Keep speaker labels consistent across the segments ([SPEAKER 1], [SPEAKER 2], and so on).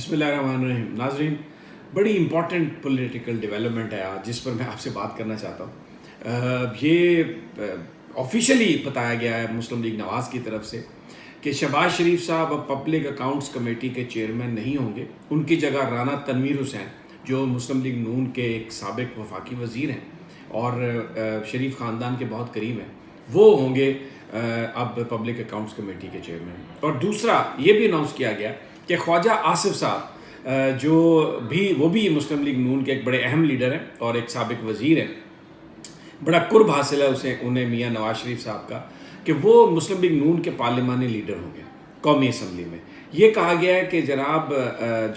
[SPEAKER 1] بسم اللہ الرحمن الرحیم. ناظرین، بڑی امپورٹنٹ پولیٹیکل ڈیولپمنٹ ہے آج جس پر میں آپ سے بات کرنا چاہتا ہوں. یہ آفیشلی بتایا گیا ہے مسلم لیگ نواز کی طرف سے کہ شہباز شریف صاحب اب پبلک اکاؤنٹس کمیٹی کے چیئرمین نہیں ہوں گے. ان کی جگہ رانا تنویر حسین جو مسلم لیگ نون کے ایک سابق وفاقی وزیر ہیں اور شریف خاندان کے بہت قریب ہیں، وہ ہوں گے اب پبلک اکاؤنٹس کمیٹی کے چیئرمین. اور دوسرا یہ بھی اناؤنس کیا گیا کہ خواجہ آصف صاحب وہ بھی مسلم لیگ نون کے ایک بڑے اہم لیڈر ہیں اور ایک سابق وزیر ہیں. بڑا قرب حاصل ہے انہیں میاں نواز شریف صاحب کا کہ وہ مسلم لیگ نون کے پارلیمانی لیڈر ہوں گے قومی اسمبلی میں. یہ کہا گیا ہے کہ جناب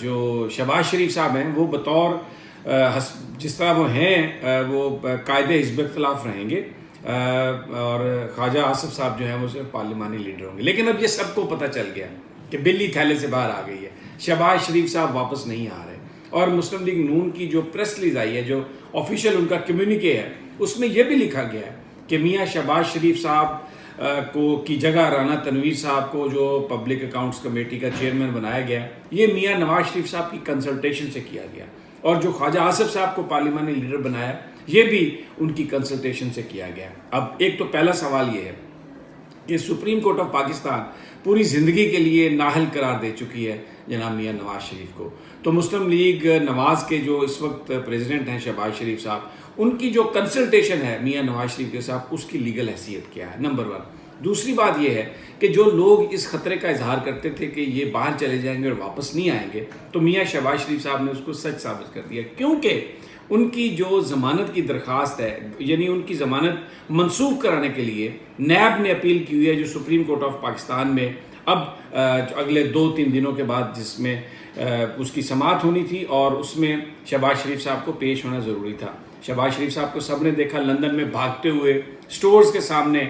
[SPEAKER 1] جو شہباز شریف صاحب ہیں وہ بطور جس طرح وہ ہیں وہ قائد حزب اختلاف رہیں گے اور خواجہ آصف صاحب جو ہیں وہ صرف پارلیمانی لیڈر ہوں گے. لیکن اب یہ سب کو پتہ چل گیا کہ بلی تھیلے سے باہر آ گئی ہے. شہباز شریف صاحب واپس نہیں آ رہے اور مسلم لیگ نون کی جو پریس ریلیز آئی ہے، جو آفیشیل ان کا کمیونیکے ہے، اس میں یہ بھی لکھا گیا ہے کہ میاں شہباز شریف صاحب کی جگہ رانا تنویر صاحب کو جو پبلک اکاؤنٹس کمیٹی کا چیئرمین بنایا گیا، یہ میاں نواز شریف صاحب کی کنسلٹیشن سے کیا گیا. اور جو خواجہ آصف صاحب کو پارلیمانی لیڈر بنایا یہ بھی ان کی کنسلٹیشن سے کیا گیا. اب ایک تو پہلا سوال یہ ہے کہ سپریم کورٹ آف پاکستان پوری زندگی کے لیے نااہل قرار دے چکی ہے جناب میاں نواز شریف کو. تو مسلم لیگ نواز کے جو اس وقت پریزیڈنٹ ہیں شہباز شریف صاحب، ان کی جو کنسلٹیشن ہے میاں نواز شریف کے ساتھ، اس کی لیگل حیثیت کیا ہے، نمبر 1. دوسری بات یہ ہے کہ جو لوگ اس خطرے کا اظہار کرتے تھے کہ یہ باہر چلے جائیں گے اور واپس نہیں آئیں گے، تو میاں شہباز شریف صاحب نے اس کو سچ ثابت کر دیا. کیونکہ ان کی جو ضمانت کی درخواست ہے، یعنی ان کی ضمانت منسوخ کرانے کے لیے نیب نے اپیل کی ہوئی ہے، جو سپریم کورٹ آف پاکستان میں اب اگلے 2-3 دنوں کے بعد جس میں اس کی سماعت ہونی تھی اور اس میں شہباز شریف صاحب کو پیش ہونا ضروری تھا. شہباز شریف صاحب کو سب نے دیکھا لندن میں بھاگتے ہوئے سٹورز کے سامنے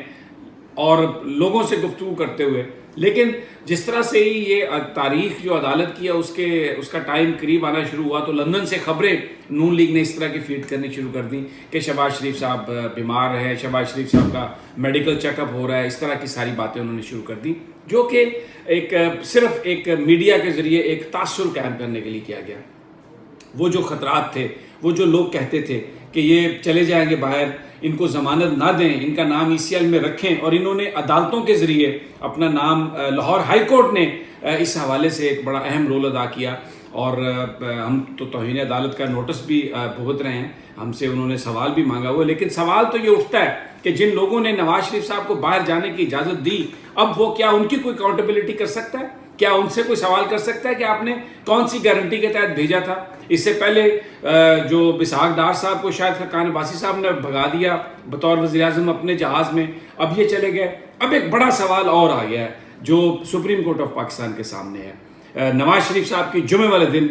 [SPEAKER 1] اور لوگوں سے گفتگو کرتے ہوئے. لیکن جس طرح سے ہی یہ تاریخ جو عدالت کی ہے اس کا ٹائم قریب آنا شروع ہوا، تو لندن سے خبریں نون لیگ نے اس طرح کی فیڈ کرنی شروع کر دیں کہ شہباز شریف صاحب بیمار ہیں، شہباز شریف صاحب کا میڈیکل چیک اپ ہو رہا ہے. اس طرح کی ساری باتیں انہوں نے شروع کر دی، جو کہ صرف ایک میڈیا کے ذریعے ایک تاثر قائم کرنے کے لیے کیا گیا. وہ جو خطرات تھے، وہ جو لوگ کہتے تھے کہ یہ چلے جائیں گے باہر، ان کو ضمانت نہ دیں، ان کا نام ECL میں رکھیں، اور انہوں نے عدالتوں کے ذریعے اپنا نام، لاہور ہائی کورٹ نے اس حوالے سے ایک بڑا اہم رول ادا کیا. اور ہم تو توہین عدالت کا نوٹس بھی بھگت رہے ہیں، ہم سے انہوں نے سوال بھی مانگا ہوا. لیکن سوال تو یہ اٹھتا ہے کہ جن لوگوں نے نواز شریف صاحب کو باہر جانے کی اجازت دی، اب وہ کیا ان کی کوئی اکاؤنٹیبلٹی کر سکتا ہے؟ کیا ان سے کوئی سوال کر سکتا ہے کہ آپ نے کون سی گارنٹی کے تحت بھیجا تھا؟ اس سے پہلے جو اسحاق ڈار صاحب کو شاید خاقان عباسی صاحب نے بھگا دیا بطور وزیر اعظم اپنے جہاز میں، اب یہ چلے گئے. اب ایک بڑا سوال اور آ گیا ہے جو سپریم کورٹ آف پاکستان کے سامنے ہے. نواز شریف صاحب کی جمعے والے دن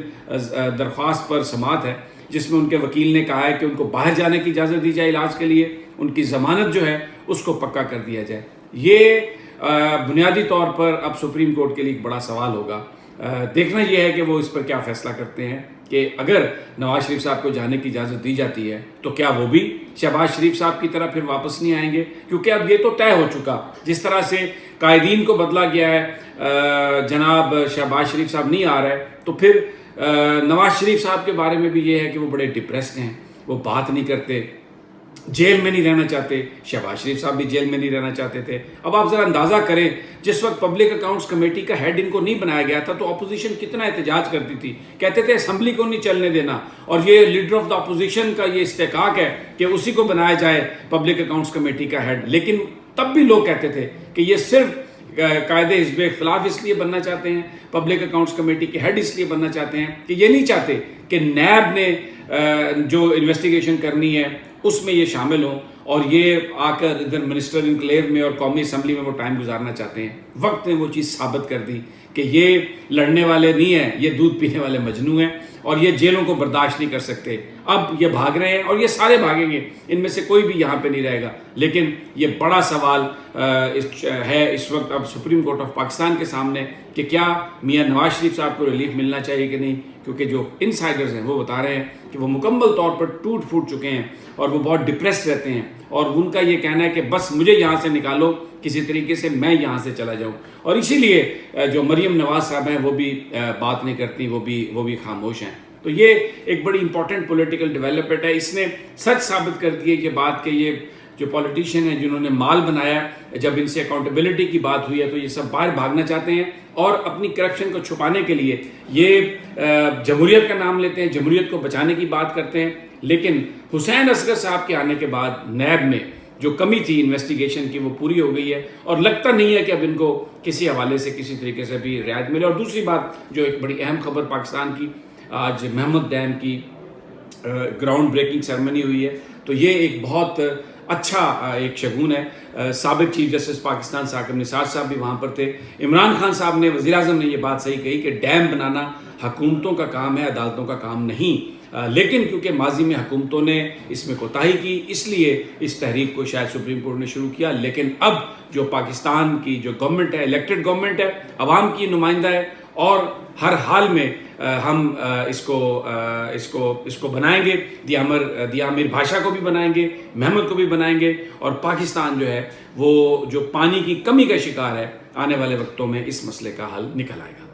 [SPEAKER 1] درخواست پر سماعت ہے، جس میں ان کے وکیل نے کہا ہے کہ ان کو باہر جانے کی اجازت دی جائے علاج کے لیے، ان کی ضمانت جو ہے اس کو پکا کر دیا جائے. یہ بنیادی طور پر اب سپریم کورٹ کے لیے ایک بڑا سوال ہوگا. دیکھنا یہ ہے کہ وہ اس پر کیا فیصلہ کرتے ہیں کہ اگر نواز شریف صاحب کو جانے کی اجازت دی جاتی ہے تو کیا وہ بھی شہباز شریف صاحب کی طرح پھر واپس نہیں آئیں گے؟ کیونکہ اب یہ تو طے ہو چکا، جس طرح سے قائدین کو بدلا گیا ہے، جناب شہباز شریف صاحب نہیں آ رہے، تو پھر نواز شریف صاحب کے بارے میں بھی یہ ہے کہ وہ بڑے ڈپریسڈ ہیں، وہ بات نہیں کرتے، جیل میں نہیں رہنا چاہتے. شہباز شریف صاحب بھی جیل میں نہیں رہنا چاہتے تھے. اب آپ ذرا اندازہ کریں، جس وقت پبلک اکاؤنٹس کمیٹی کا ہیڈ ان کو نہیں بنایا گیا تھا تو اپوزیشن کتنا احتجاج کرتی تھی، کہتے تھے اسمبلی کو نہیں چلنے دینا، اور یہ لیڈر آف دا اپوزیشن کا یہ استحقاق ہے کہ اسی کو بنایا جائے پبلک اکاؤنٹس کمیٹی کا ہیڈ. لیکن تب بھی لوگ کہتے تھے کہ یہ صرف قائد حزب اختلاف اس لیے بننا چاہتے ہیں، پبلک اکاؤنٹس کمیٹی کے ہیڈ اس لیے بننا چاہتے ہیں کہ یہ نہیں چاہتے کہ نیب نے جو انویسٹیگیشن کرنی ہے اس میں یہ شامل ہوں، اور یہ آ کر ادھر منسٹر انکلیو میں اور قومی اسمبلی میں وہ ٹائم گزارنا چاہتے ہیں. وقت نے وہ چیز ثابت کر دی کہ یہ لڑنے والے نہیں ہیں، یہ دودھ پینے والے مجنو ہیں، اور یہ جیلوں کو برداشت نہیں کر سکتے. اب یہ بھاگ رہے ہیں اور یہ سارے بھاگیں گے، ان میں سے کوئی بھی یہاں پہ نہیں رہے گا. لیکن یہ بڑا سوال ہے اس وقت اب سپریم کورٹ آف پاکستان کے سامنے کہ کیا میاں نواز شریف صاحب کو ریلیف ملنا چاہیے کہ نہیں، کیونکہ جو انسائڈرز ہیں وہ بتا رہے ہیں کہ وہ مکمل طور پر ٹوٹ پھوٹ چکے ہیں اور وہ بہت ڈپریس رہتے ہیں، اور ان کا یہ کہنا ہے کہ بس مجھے یہاں سے نکالو کسی طریقے سے، میں یہاں سے چلا جاؤں. اور اسی لیے جو مریم نواز صاحب ہیں وہ بھی بات نہیں کرتی، وہ بھی خاموش ہیں. تو یہ ایک بڑی امپورٹنٹ پولیٹیکل ڈیولپمنٹ ہے. اس نے سچ ثابت کر دی ہے یہ بات کہ یہ جو پولیٹیشین ہیں جنہوں نے مال بنایا، جب ان سے اکاؤنٹیبلٹی کی بات ہوئی ہے تو یہ سب باہر بھاگنا چاہتے ہیں اور اپنی کرپشن کو چھپانے کے لیے یہ جمہوریت کا نام لیتے ہیں، جمہوریت کو بچانے کی بات کرتے ہیں. لیکن حسین اصغر صاحب کے آنے کے بعد نیب میں جو کمی تھی انویسٹیگیشن کی وہ پوری ہو گئی ہے، اور لگتا نہیں ہے کہ اب ان کو کسی حوالے سے کسی طریقے سے بھی رعایت ملے. اور دوسری بات جو ایک بڑی اہم خبر پاکستان کی، آج محمد ڈیم کی گراؤنڈ بریکنگ سیرمنی ہوئی ہے، تو یہ ایک بہت اچھا ایک شگون ہے. سابق چیف جسٹس پاکستان ثاقب نثار صاحب بھی وہاں پر تھے. عمران خان صاحب نے، وزیر اعظم نے یہ بات صحیح کہی کہ ڈیم بنانا حکومتوں کا کام ہے، عدالتوں کا کام نہیں. لیکن کیونکہ ماضی میں حکومتوں نے اس میں کوتاہی کی، اس لیے اس تحریک کو شاید سپریم کورٹ نے شروع کیا. لیکن اب جو پاکستان کی جو گورنمنٹ ہے، الیکٹڈ گورنمنٹ ہے، عوام کی نمائندہ ہے، اور ہر حال میں ہم اس کو بنائیں گے. دیا امیر بھاشا کو بھی بنائیں گے، محمد کو بھی بنائیں گے، اور پاکستان جو ہے وہ جو پانی کی کمی کا شکار ہے، آنے والے وقتوں میں اس مسئلے کا حل نکل آئے گا.